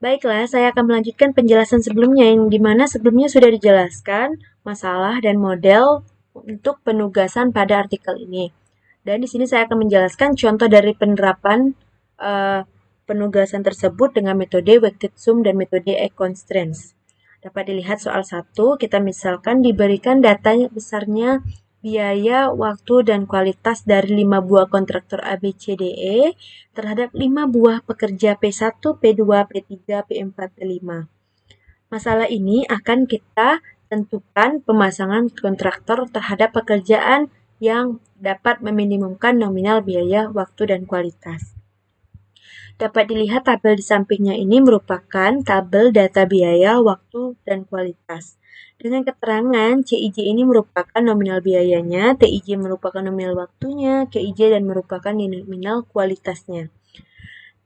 Baiklah, saya akan melanjutkan penjelasan sebelumnya yang dimana sebelumnya sudah dijelaskan masalah dan model untuk penugasan pada artikel ini. Dan di sini saya akan menjelaskan contoh dari penerapan uh, penugasan tersebut dengan metode weighted sum dan metode egg constraints. Dapat dilihat soal 1, kita misalkan diberikan data besarnya biaya, waktu, dan kualitas dari 5 buah kontraktor ABCDE terhadap 5 buah pekerja P1, P2, P3, P4, P5. Masalah ini akan kita tentukan pemasangan kontraktor terhadap pekerjaan yang dapat meminimumkan nominal biaya, waktu, dan kualitas. Dapat dilihat tabel di sampingnya ini merupakan tabel data biaya, waktu, dan kualitas. Dengan keterangan CIJ ini merupakan nominal biayanya, TIJ merupakan nominal waktunya, KIJ dan merupakan nominal kualitasnya.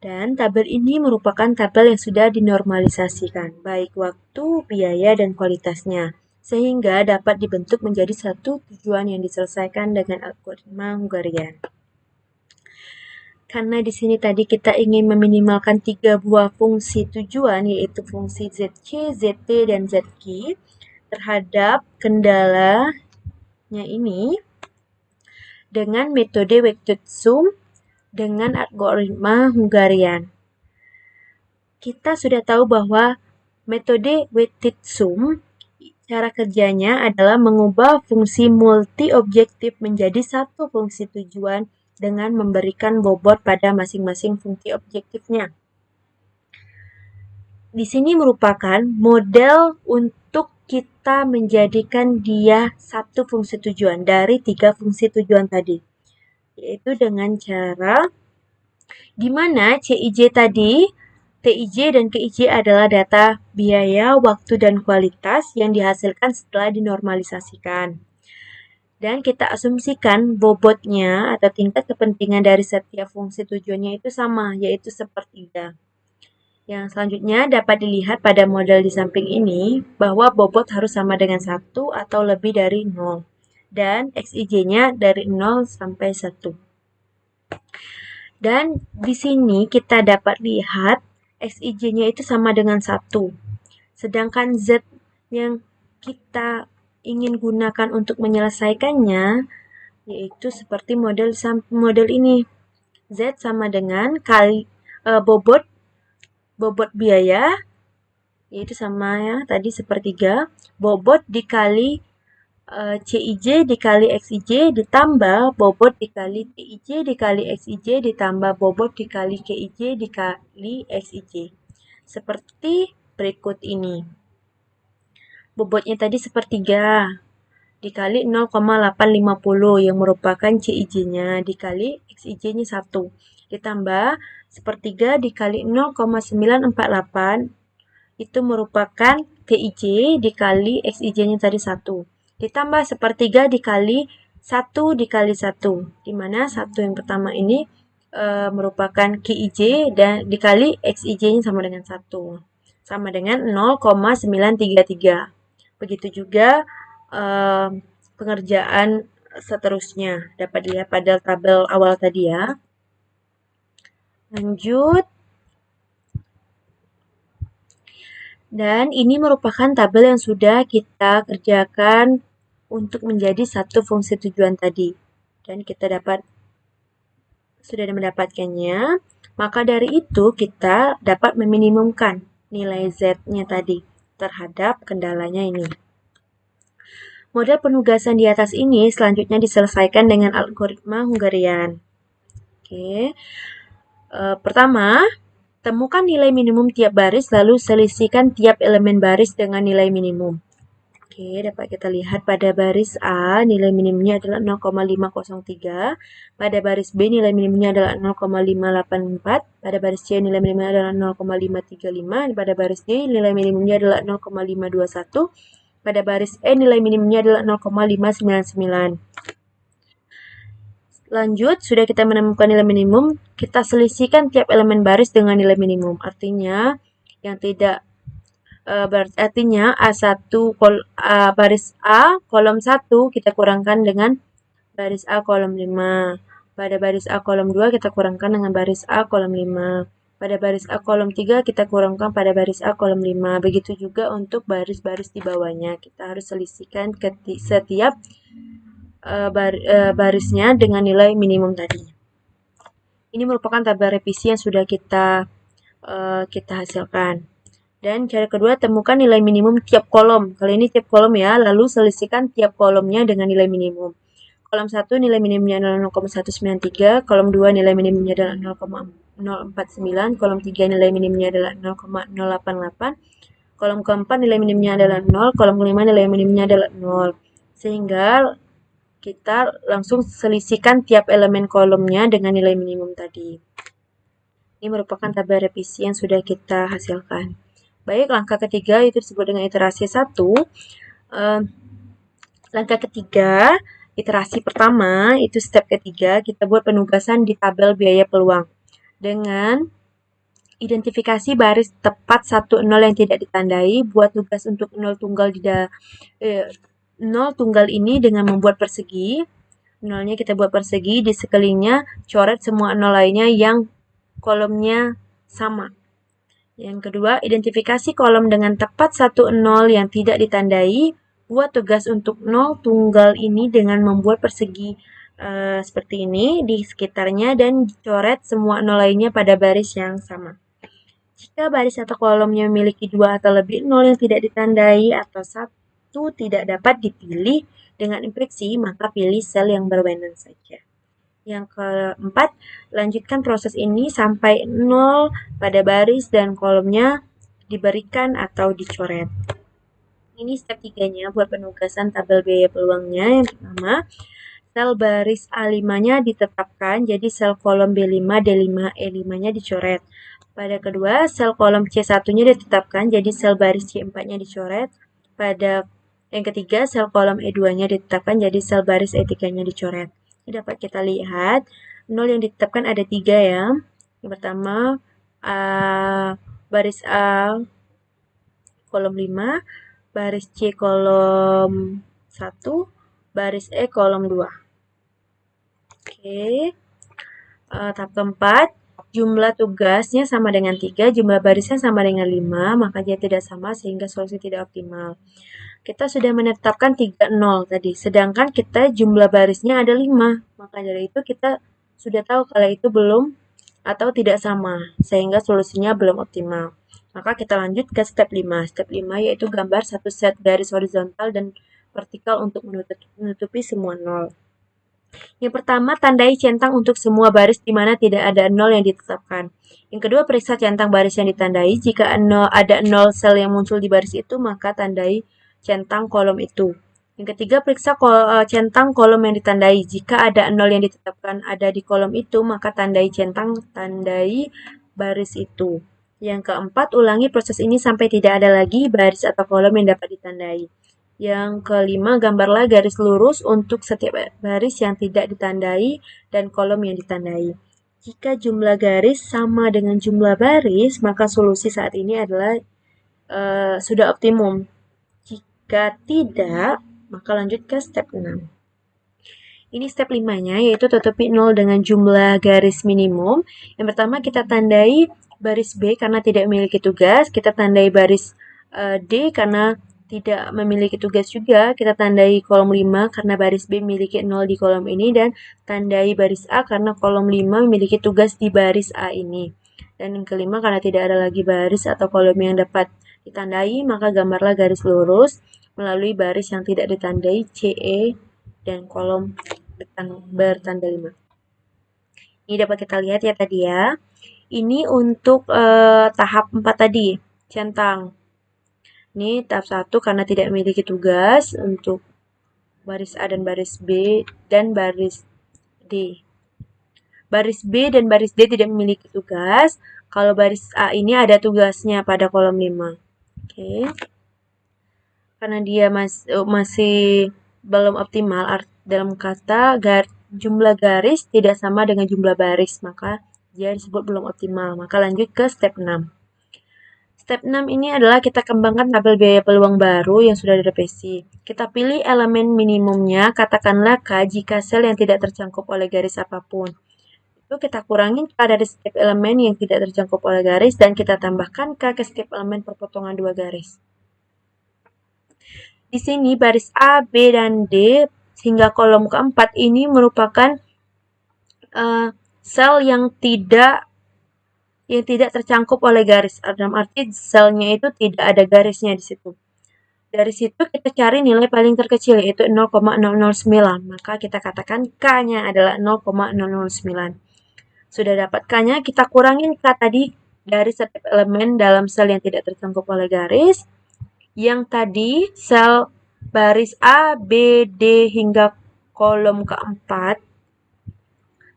Dan tabel ini merupakan tabel yang sudah dinormalisasikan, baik waktu, biaya, dan kualitasnya, sehingga dapat dibentuk menjadi satu tujuan yang diselesaikan dengan algoritma Hungarian. Karena di sini tadi kita ingin meminimalkan 3 buah fungsi tujuan, yaitu fungsi ZC, ZT, dan ZQ terhadap kendalanya ini dengan metode weighted sum dengan algoritma Hungarian. Kita sudah tahu bahwa metode weighted sum cara kerjanya adalah mengubah fungsi multi-objektif menjadi satu fungsi tujuan dengan memberikan bobot pada masing-masing fungsi objektifnya. Di sini merupakan model untuk kita menjadikan dia satu fungsi tujuan dari 3 fungsi tujuan tadi. Yaitu dengan cara di mana CIJ tadi, TIJ dan KIJ adalah data biaya, waktu, dan kualitas yang dihasilkan setelah dinormalisasikan. Dan kita asumsikan bobotnya atau tingkat kepentingan dari setiap fungsi tujuannya itu sama, yaitu sepertiga. Yang selanjutnya dapat dilihat pada model di samping ini bahwa bobot harus sama dengan 1 atau lebih dari 0. Dan XIJ-nya dari 0 sampai 1. Dan di sini kita dapat lihat XIJ-nya itu sama dengan 1. Sedangkan Z yang kita ingin gunakan untuk menyelesaikannya yaitu seperti model ini. Z sama dengan kali bobot biaya yaitu sama ya tadi sepertiga, bobot dikali CIJ dikali XIJ ditambah bobot dikali TIJ dikali XIJ ditambah bobot dikali KIJ dikali XIJ. Seperti berikut ini. Bobotnya tadi sepertiga dikali 0,850 yang merupakan CIJ-nya dikali XIJ-nya 1. Ditambah sepertiga dikali 0,948 itu merupakan TIJ dikali XIJ-nya tadi 1. Ditambah sepertiga dikali 1 dikali 1. Dimana 1 yang pertama ini merupakan KIJ dan dikali XIJ-nya sama dengan 1. Sama dengan 0,933. Begitu juga pengerjaan seterusnya. Dapat dilihat pada tabel awal tadi ya. Lanjut. Dan ini merupakan tabel yang sudah kita kerjakan untuk menjadi satu fungsi tujuan tadi. Dan kita sudah mendapatkannya. Maka dari itu kita dapat meminimumkan nilai Z-nya tadi terhadap kendalanya ini. Model penugasan di atas ini selanjutnya diselesaikan dengan algoritma Hungarian. Oke. Pertama, temukan nilai minimum tiap baris lalu selisihkan tiap elemen baris dengan nilai minimum. Oke, dapat kita lihat pada baris A nilai minimumnya adalah 0,503, pada baris B nilai minimumnya adalah 0,584, pada baris C nilai minimumnya adalah 0,535, pada baris D nilai minimumnya adalah 0,521, pada baris E nilai minimumnya adalah 0,599. Lanjut, sudah kita menemukan nilai minimum, kita selisihkan tiap elemen baris dengan nilai minimum. Artinya, yang tidak artinya A1 baris A kolom 1 kita kurangkan dengan baris A kolom 5. Pada baris A kolom 2 kita kurangkan dengan baris A kolom 5. pada baris A kolom 3 kita kurangkan pada baris A kolom 5. Begitu juga untuk baris-baris di bawahnya. Kita harus selisihkan setiap barisnya dengan nilai minimum tadi. Ini merupakan tabel revisi yang sudah kita hasilkan. Dan cara kedua, temukan nilai minimum tiap kolom. Kali ini tiap kolom ya, lalu selisihkan tiap kolomnya dengan nilai minimum. Kolom 1 nilai minimumnya adalah 0,193, kolom 2 nilai minimumnya adalah 0,049, kolom 3 nilai minimumnya adalah 0,088, kolom keempat nilai minimumnya adalah 0, kolom kelima nilai minimumnya adalah 0. Sehingga kita langsung selisihkan tiap elemen kolomnya dengan nilai minimum tadi. Ini merupakan tabel revisi yang sudah kita hasilkan. Baik, langkah ketiga itu disebut dengan iterasi 1. Langkah ketiga, iterasi pertama, itu step ketiga, kita buat penugasan di tabel biaya peluang. Dengan identifikasi baris tepat 1, 0 yang tidak ditandai, buat tugas untuk 0 tunggal ini dengan membuat persegi. 0-nya kita buat persegi, di sekelilingnya coret semua 0 lainnya yang kolomnya sama. Yang kedua, identifikasi kolom dengan tepat 1, 0 yang tidak ditandai. Buat tugas untuk 0 tunggal ini dengan membuat persegi seperti ini di sekitarnya dan coret semua 0 lainnya pada baris yang sama. Jika baris atau kolomnya memiliki 2 atau lebih 0 yang tidak ditandai atau 1 tidak dapat dipilih dengan inspeksi, maka pilih sel yang berwenang saja. Yang keempat, lanjutkan proses ini sampai 0 pada baris dan kolomnya diberikan atau dicoret. Ini step 3-nya buat penugasan tabel biaya peluangnya. Yang pertama, sel baris A5-nya ditetapkan, jadi sel kolom B5, D5, E5-nya dicoret. Pada kedua, sel kolom C1-nya ditetapkan, jadi sel baris C4-nya dicoret. Pada yang ketiga, sel kolom E2-nya ditetapkan, jadi sel baris E3-nya dicoret. Ini dapat kita lihat, 0 yang ditetapkan ada 3 ya. Yang pertama, baris A kolom 5, baris C kolom 1, baris E kolom 2. Oke. Tahap keempat, jumlah tugasnya sama dengan 3, jumlah barisnya sama dengan 5, maka dia tidak sama sehingga solusi tidak optimal. Kita sudah menetapkan 3, 0 tadi, sedangkan kita jumlah barisnya ada 5, maka dari itu kita sudah tahu kalau itu belum atau tidak sama, sehingga solusinya belum optimal. Maka kita lanjut ke step 5. Step 5 yaitu gambar satu set garis horizontal dan vertikal untuk menutupi semua 0. Yang pertama, tandai centang untuk semua baris di mana tidak ada 0 yang ditetapkan. Yang kedua, periksa centang baris yang ditandai. Jika ada 0 sel yang muncul di baris itu, maka tandai centang kolom itu. Yang ketiga, periksa centang kolom yang ditandai. Jika ada 0 yang ditetapkan ada di kolom itu, maka tandai centang tandai baris itu. Yang keempat, ulangi proses ini sampai tidak ada lagi baris atau kolom yang dapat ditandai. Yang kelima, gambarlah garis lurus untuk setiap baris yang tidak ditandai dan kolom yang ditandai. Jika jumlah garis sama dengan jumlah baris, maka solusi saat ini adalah sudah optimum. Jika tidak, maka lanjut ke step 6. Ini step 5-nya, yaitu tutupi 0 dengan jumlah garis minimum. Yang pertama, kita tandai baris B karena tidak memiliki tugas. Kita tandai baris D karena tidak memiliki tugas juga. Kita tandai kolom 5 karena baris B memiliki 0 di kolom ini. Dan tandai baris A karena kolom 5 memiliki tugas di baris A ini. Dan yang kelima, karena tidak ada lagi baris atau kolom yang dapat ditandai, maka gambarlah garis lurus melalui baris yang tidak ditandai CE dan kolom bertanda 5. Ini dapat kita lihat ya tadi ya. Ini untuk tahap 4 tadi, centang. Ini tahap 1 karena tidak memiliki tugas untuk baris A dan baris B dan baris D. Baris B dan baris D tidak memiliki tugas. Kalau baris A ini ada tugasnya pada kolom 5. Oke. Karena dia masih belum optimal, dalam kata jumlah garis tidak sama dengan jumlah baris, maka dia disebut belum optimal. Maka lanjut ke step 6. Step 6 ini adalah kita kembangkan tabel biaya peluang baru yang sudah direvisi. Kita pilih elemen minimumnya, katakanlah K jika sel yang tidak tercangkup oleh garis apapun. Itu kita kurangin K dari setiap elemen yang tidak terjangkau oleh garis, dan kita tambahkan K ke setiap elemen perpotongan 2 garis. Di sini baris A, B, dan D hingga kolom keempat ini merupakan sel yang tidak tercangkup oleh garis. Dalam arti selnya itu tidak ada garisnya di situ. Dari situ kita cari nilai paling terkecil, yaitu 0,009. Maka kita katakan K-nya adalah 0,009. Sudah dapat K-nya, kita kurangin K tadi dari setiap elemen dalam sel yang tidak tercangkup oleh garis. Yang tadi sel baris A, B, D hingga kolom keempat,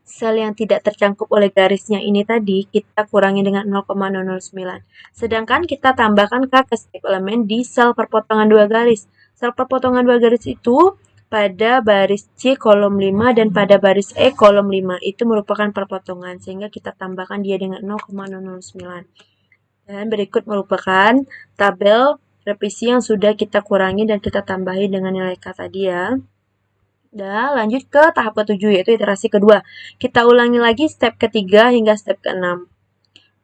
sel yang tidak tercangkup oleh garisnya ini tadi kita kurangi dengan 0,009. Sedangkan kita tambahkan K ke setiap elemen di sel perpotongan 2 garis. Sel perpotongan 2 garis itu pada baris C kolom 5 dan pada baris E kolom 5 itu merupakan perpotongan, sehingga kita tambahkan dia dengan 0,009. Dan berikut merupakan tabel revisi yang sudah kita kurangi dan kita tambahin dengan nilai K tadi ya. Dan lanjut ke tahap ke-7, yaitu iterasi kedua. Kita ulangi lagi step ketiga hingga step ke-6.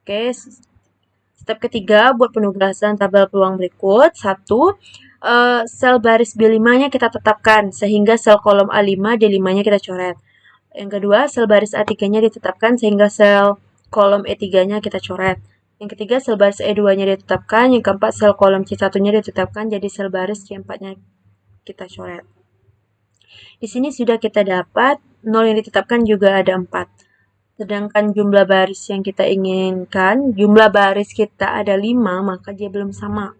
Oke, step ketiga buat penugasan tabel peluang berikut. 1. Sel baris B5-nya kita tetapkan, sehingga sel kolom A5, D5-nya kita coret. Yang kedua, sel baris A3-nya ditetapkan, sehingga sel kolom E3-nya kita coret. Yang ketiga, sel baris E2-nya ditetapkan. Yang keempat, sel kolom C1-nya ditetapkan, jadi sel baris C4-nya kita coret. Di sini sudah kita dapat 0 yang ditetapkan juga ada 4. Sedangkan jumlah baris yang kita inginkan, jumlah baris kita ada 5, maka dia belum sama.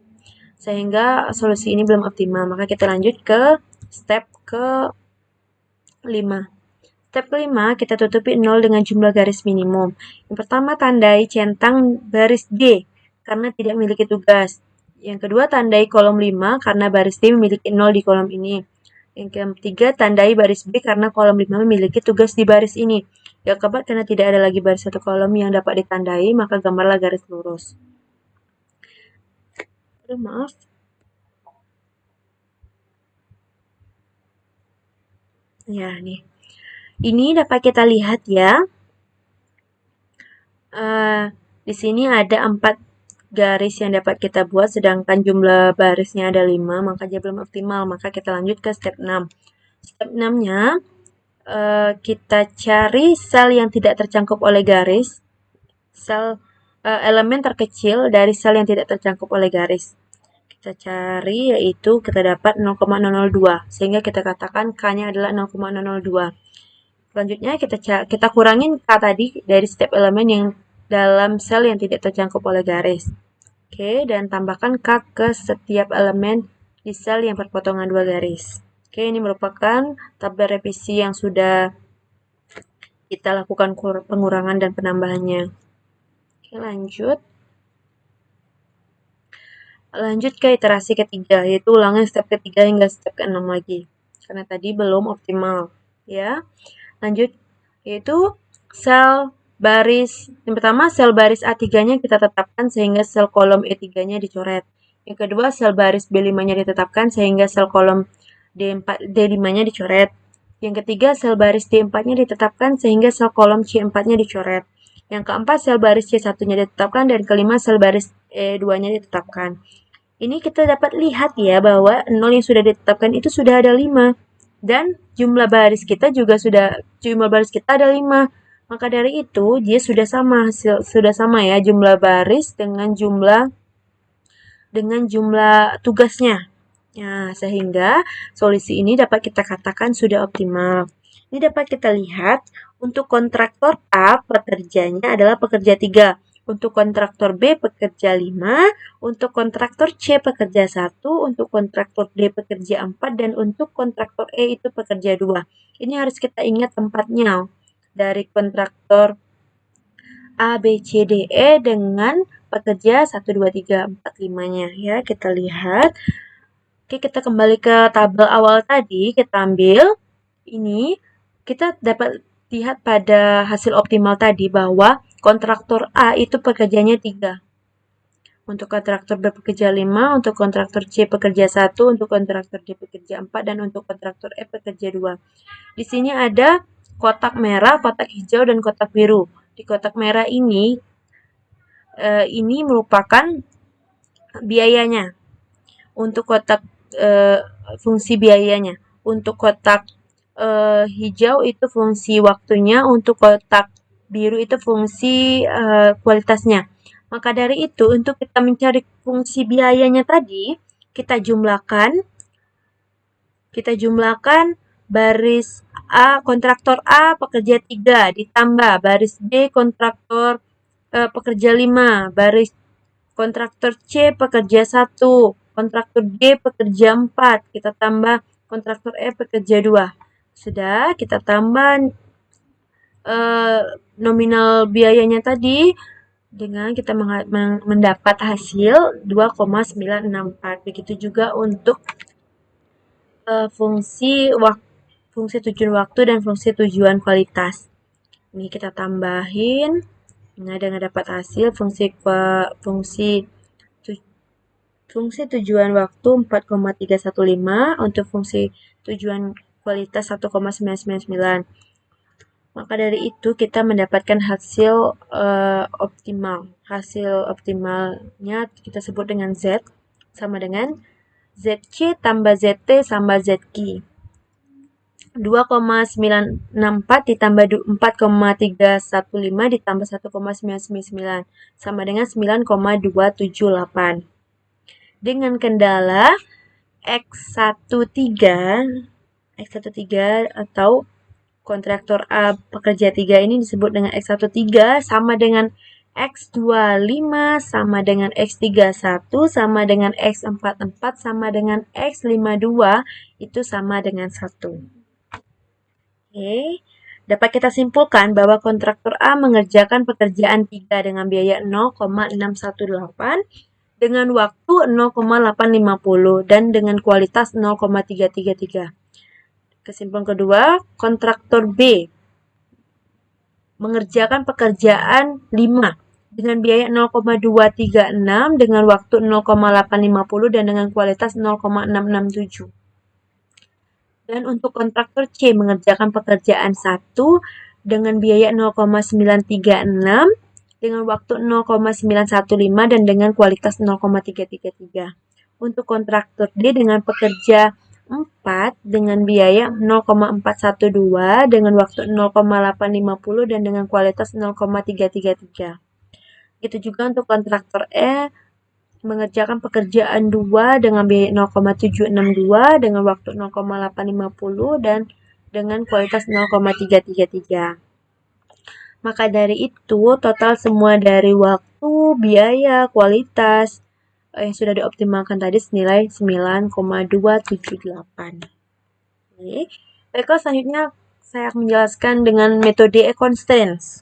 Sehingga solusi ini belum optimal. Maka kita lanjut ke step ke-5. Step ke-5, kita tutupi 0 dengan jumlah garis minimum. Yang pertama, tandai centang baris D karena tidak memiliki tugas. Yang kedua, tandai kolom 5 karena baris D memiliki 0 di kolom ini. Yang ketiga, tandai baris B karena kolom 5 memiliki tugas di baris ini. Yang keempat, karena tidak ada lagi baris satu kolom yang dapat ditandai, maka gambarlah garis lurus. Aduh, maaf. Ya, nih. Ini dapat kita lihat ya. Di sini ada 4 garis yang dapat kita buat, sedangkan jumlah barisnya ada 5, maka dia belum optimal. Maka kita lanjut ke step 6. Step 6-nya, kita cari sel yang tidak tercangkup oleh garis, sel elemen terkecil dari sel yang tidak tercangkup oleh garis. Kita cari, yaitu kita dapat 0,002, sehingga kita katakan K-nya adalah 0,002. Selanjutnya kita kurangin K tadi dari setiap elemen yang dalam sel yang tidak tercangkup oleh garis. Oke, dan tambahkan K ke setiap elemen di sel yang berpotongan 2 garis. Oke, ini merupakan tabel revisi yang sudah kita lakukan pengurangan dan penambahannya. Oke, lanjut. Lanjut ke iterasi ketiga, yaitu ulangan step ketiga hingga step ke-6 lagi. Karena tadi belum optimal, ya. Lanjut, yaitu sel baris, yang pertama sel baris A3-nya kita tetapkan sehingga sel kolom E3-nya dicoret. Yang kedua, sel baris B5-nya ditetapkan sehingga sel kolom D5-nya dicoret. Yang ketiga, sel baris D4-nya ditetapkan sehingga sel kolom C4-nya dicoret. Yang keempat, sel baris C1-nya ditetapkan, dan kelima, sel baris E2-nya ditetapkan. Ini kita dapat lihat ya bahwa 0 yang sudah ditetapkan itu sudah ada 5. Dan jumlah baris kita juga ada 5. Maka dari itu dia sudah sama ya jumlah baris dengan jumlah tugasnya. Nah, sehingga solusi ini dapat kita katakan sudah optimal. Ini dapat kita lihat untuk kontraktor A pekerjanya adalah pekerja 3. Untuk kontraktor B pekerja 5, untuk kontraktor C pekerja 1, untuk kontraktor D pekerja 4, dan untuk kontraktor E itu pekerja 2. Ini harus kita ingat tempatnya dari kontraktor A, B, C, D, E dengan pekerja 1, 2, 3, 4, 5-nya ya. Kita lihat. Oke, kita kembali ke tabel awal tadi, kita ambil ini, kita dapat lihat pada hasil optimal tadi bahwa kontraktor A itu pekerjanya 3. Untuk kontraktor B pekerja 5, untuk kontraktor C pekerja 1, untuk kontraktor D pekerja 4, dan untuk kontraktor E pekerja 2. Di sini ada kotak merah, kotak hijau, dan kotak biru. Di kotak merah ini merupakan biayanya. Untuk kotak fungsi biayanya. Untuk kotak hijau itu fungsi waktunya, untuk kotak biru itu fungsi kualitasnya. Maka dari itu, untuk kita mencari fungsi biayanya tadi, kita jumlahkan baris A, kontraktor A pekerja 3 ditambah baris B, kontraktor pekerja 5, baris kontraktor C pekerja 1, kontraktor D pekerja 4, kita tambah kontraktor E pekerja 2. Sudah, kita tambah nominal biayanya tadi dengan kita mendapat hasil 2,964. Begitu juga untuk fungsi tujuan waktu dan fungsi tujuan kualitas. Ini kita tambahin. Nah, dengan dapat hasil fungsi tujuan waktu 4,315, untuk fungsi tujuan kualitas 1,999. Maka dari itu kita mendapatkan hasil optimal. Hasil optimalnya kita sebut dengan Z sama dengan ZC tambah ZT tambah ZQ. 2,964 ditambah 4,315 ditambah 1,999 sama dengan 9,278. Dengan kendala X13 atau kontraktor A pekerja 3 ini disebut dengan X13 sama dengan X25 sama dengan X31 sama dengan X44 sama dengan X52 itu sama dengan 1. Oke, dapat kita simpulkan bahwa kontraktor A mengerjakan pekerjaan 3 dengan biaya 0,618 dengan waktu 0,850 dan dengan kualitas 0,333. Kesimpulan kedua, kontraktor B mengerjakan pekerjaan 5 dengan biaya 0,236 dengan waktu 0,850 dan dengan kualitas 0,667. Dan untuk kontraktor C mengerjakan pekerjaan 1 dengan biaya 0,936 dengan waktu 0,915 dan dengan kualitas 0,333. Untuk kontraktor D dengan pekerja 4 dengan biaya 0,412 dengan waktu 0,850 dan dengan kualitas 0,333. Itu juga untuk kontraktor E mengerjakan pekerjaan 2 dengan biaya 0,762 dengan waktu 0,850 dan dengan kualitas 0,333. Maka dari itu, total semua dari waktu, biaya, kualitas yang sudah dioptimalkan tadi senilai 9,278. Oke. Baiklah, selanjutnya saya akan menjelaskan dengan metode E-constraints.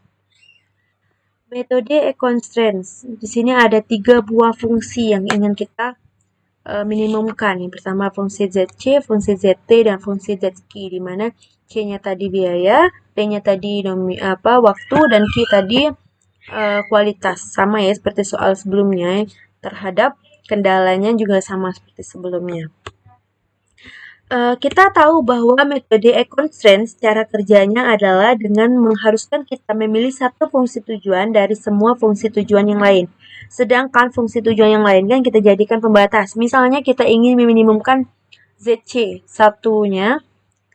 Metode E-constraints. Di sini ada 3 buah fungsi yang ingin kita minimumkan. Yang pertama fungsi ZC, fungsi ZT, dan fungsi ZQ, di mana C-nya tadi biaya, T-nya tadi waktu, dan Q tadi kualitas. Sama ya seperti soal sebelumnya. Terhadap kendalanya juga sama seperti sebelumnya. Kita tahu bahwa metode E-constraints cara kerjanya adalah dengan mengharuskan kita memilih satu fungsi tujuan dari semua fungsi tujuan yang lain. Sedangkan fungsi tujuan yang lain kan kita jadikan pembatas. Misalnya kita ingin meminimumkan ZC, satunya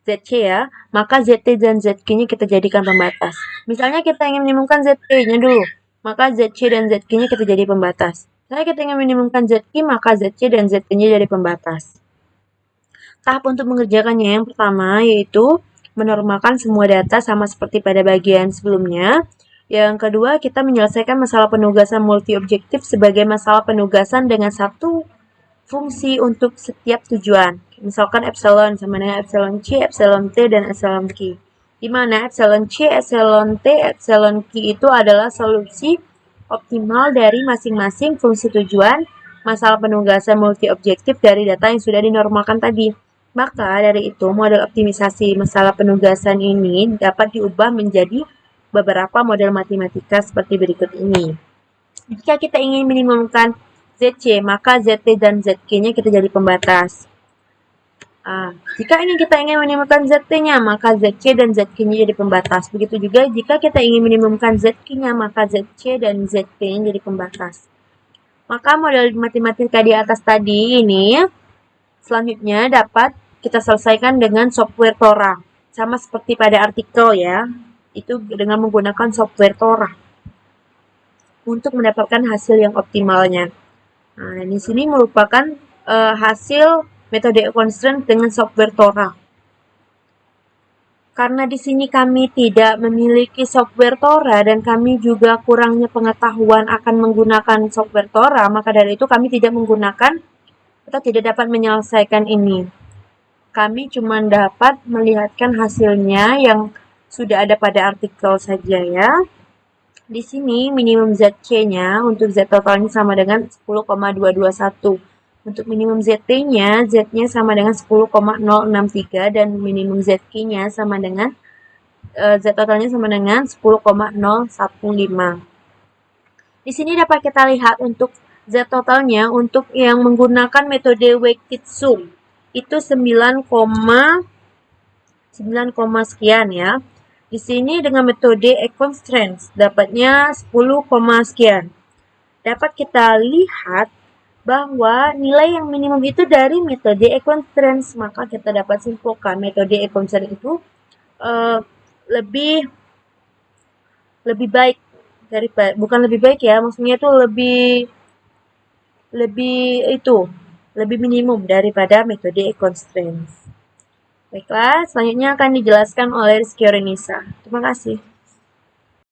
ZC ya, maka ZT dan ZQ-nya kita jadikan pembatas. Misalnya kita ingin meminimumkan ZT-nya dulu, maka ZC dan ZQ-nya kita jadi pembatas. Misalnya kita ingin meminimumkan ZQ, maka ZC dan ZT-nya jadi pembatas. Tahap untuk mengerjakannya yang pertama yaitu menormalkan semua data sama seperti pada bagian sebelumnya. Yang kedua, kita menyelesaikan masalah penugasan multi-objektif sebagai masalah penugasan dengan satu fungsi untuk setiap tujuan. Misalkan epsilon sama dengan epsilon C, epsilon T, dan epsilon Q. Di mana epsilon C, epsilon T, epsilon Q itu adalah solusi optimal dari masing-masing fungsi tujuan masalah penugasan multi-objektif dari data yang sudah dinormalkan tadi. Maka dari itu, model optimisasi masalah penugasan ini dapat diubah menjadi beberapa model matematika seperti berikut ini. Jika kita ingin minimumkan ZC, maka ZT dan ZQ-nya kita jadi pembatas. Jika kita ingin minimumkan ZT-nya, maka ZC dan ZK-nya jadi pembatas. Begitu juga jika kita ingin minimumkan ZK-nya, maka ZC dan ZK-nya jadi pembatas. Maka model matematika di atas tadi ini selanjutnya dapat kita selesaikan dengan software Tora. Sama seperti pada artikel ya, itu dengan menggunakan software Tora untuk mendapatkan hasil yang optimalnya. Dan di sini merupakan hasil metode constraint dengan software Tora. Karena di sini kami tidak memiliki software Tora dan kami juga kurangnya pengetahuan akan menggunakan software Tora, maka dari itu kami tidak menggunakan atau tidak dapat menyelesaikan ini. Kami cuma dapat melihatkan hasilnya yang sudah ada pada artikel saja ya. Di sini minimum ZC-nya untuk Z totalnya sama dengan 10,221. Untuk minimum ZT-nya, Z-nya sama dengan 10,063 dan minimum ZK-nya sama dengan Z totalnya sama dengan 10,015. Di sini dapat kita lihat untuk Z totalnya untuk yang menggunakan metode weighted sum itu 9, sekian ya. Di sini dengan metode constraints dapatnya 10, sekian. Dapat kita lihat bahwa nilai yang minimum itu dari metode constraints, maka kita dapat simpulkan metode constraints itu lebih baik daripada, bukan lebih baik ya, maksudnya itu lebih minimum daripada metode constraints. Baiklah, selanjutnya akan dijelaskan oleh Rizky Orenisa. Terima kasih.